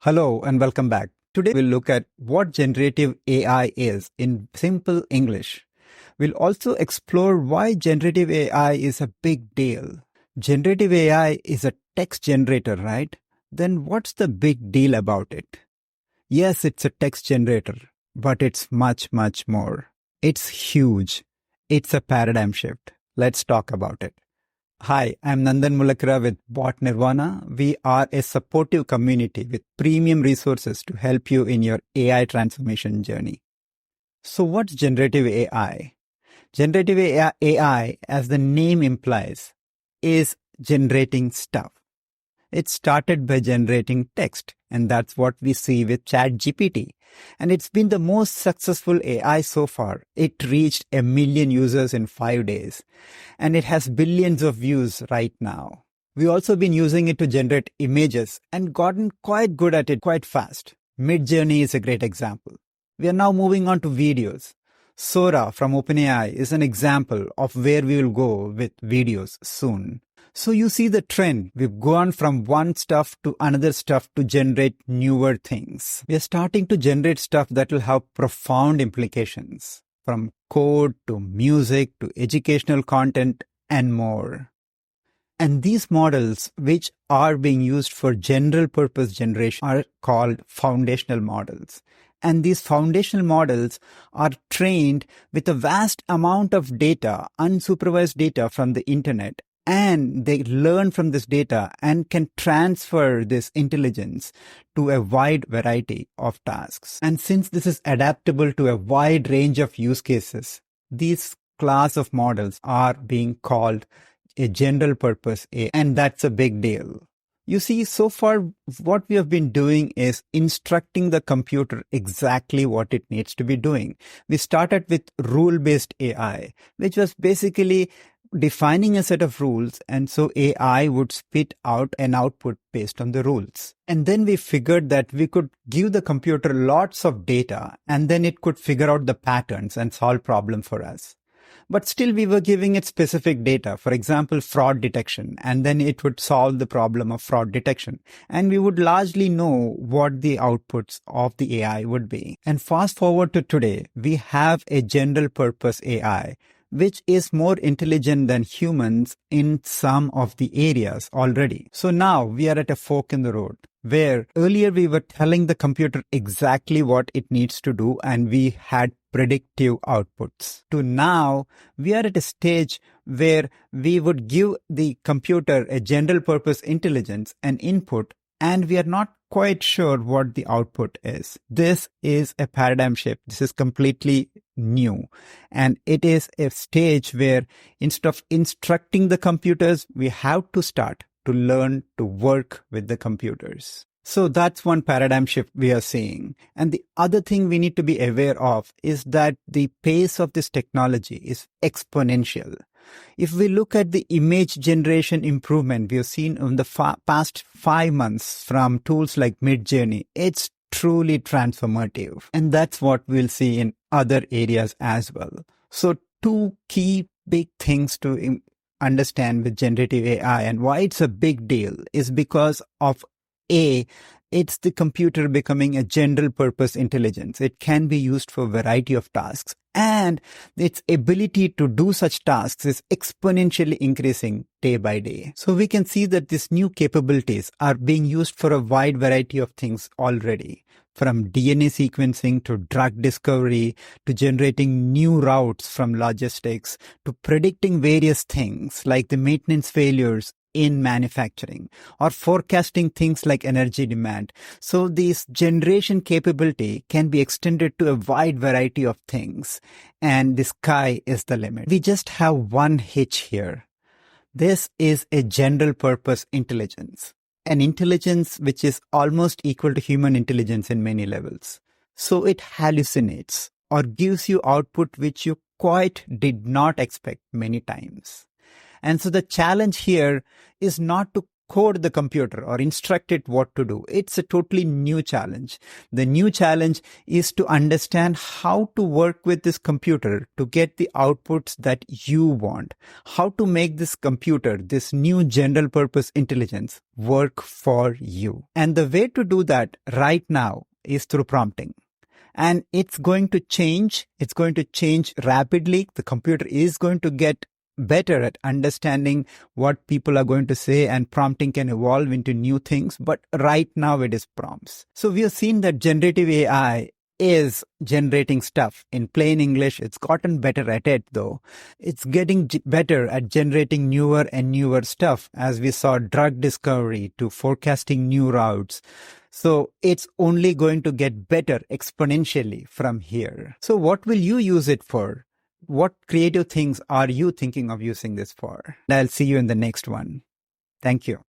Hello and welcome back. Today we'll look at what generative AI is in simple English. We'll also explore why generative AI is a big deal. Generative AI is a text generator, right? Then what's the big deal about it? Yes, it's a text generator, but it's much, much more. It's huge. It's a paradigm shift. Let's talk about it. Hi, I'm Nandan Mulakara with Bot Nirvana. We are a supportive community with premium resources to help you in your AI transformation journey. So what's generative AI? Generative AI, as the name implies, is generating stuff. It started by generating text, and that's what we see with ChatGPT. And it's been the most successful AI so far. It reached 1 million users in 5 days, and it has billions of views right now. We've also been using it to generate images and gotten quite good at it quite fast. Midjourney is a great example. We are now moving on to videos. Sora from OpenAI is an example of where we will go with videos soon. So you see the trend. We've gone from one stuff to another stuff to generate newer things. We are starting to generate stuff that will have profound implications, from code to music to educational content and more. And these models, which are being used for general purpose generation, are called foundational models. And these foundational models are trained with a vast amount of data, unsupervised data from the internet. And they learn from this data and can transfer this intelligence to a wide variety of tasks. And since this is adaptable to a wide range of use cases, these class of models are being called a general purpose AI, and that's a big deal. You see, so far, what we have been doing is instructing the computer exactly what it needs to be doing. We started with rule-based AI, which was basically defining a set of rules, and so AI would spit out an output based on the rules. And then we figured that we could give the computer lots of data, and then it could figure out the patterns and solve problems for us. But still we were giving it specific data, for example, fraud detection, and then it would solve the problem of fraud detection. And we would largely know what the outputs of the AI would be. And fast forward to today, we have a general purpose AI, which is more intelligent than humans in some of the areas already. So now we are at a fork in the road, where earlier we were telling the computer exactly what it needs to do, and we had predictive outputs. To now, we are at a stage where we would give the computer a general purpose intelligence and input, and we are not quite sure what the output is. This is a paradigm shift. This is completely new. And it is a stage where instead of instructing the computers, we have to start to learn to work with the computers. So that's one paradigm shift we are seeing. And the other thing we need to be aware of is that the pace of this technology is exponential. If we look at the image generation improvement we have seen in the past 5 months from tools like Midjourney, it's truly transformative. And that's what we'll see in other areas as well. So two key big things to understand with generative AI and why it's a big deal is because of it's the computer becoming a general purpose intelligence. It can be used for a variety of tasks, and its ability to do such tasks is exponentially increasing day by day. So we can see that these new capabilities are being used for a wide variety of things already, from DNA sequencing to drug discovery to generating new routes from logistics to predicting various things like the maintenance failures in manufacturing or forecasting things like energy demand. So this generation capability can be extended to a wide variety of things, and the sky is the limit. We just have one hitch here. This is a general purpose intelligence, an intelligence which is almost equal to human intelligence in many levels. So it hallucinates or gives you output which you quite did not expect many times. And so the challenge here is not to code the computer or instruct it what to do. It's a totally new challenge. The new challenge is to understand how to work with this computer to get the outputs that you want, how to make this computer, this new general purpose intelligence, work for you. And the way to do that right now is through prompting. And it's going to change. It's going to change rapidly. The computer is going to get better at understanding what people are going to say, and prompting can evolve into new things. But right now it is prompts. So we have seen that generative AI is generating stuff in plain English. It's gotten better at it, though. It's getting better at generating newer and newer stuff, as we saw drug discovery to forecasting new routes. So it's only going to get better exponentially from here. So what will you use it for? What creative things are you thinking of using this for? I'll see you in the next one. Thank you.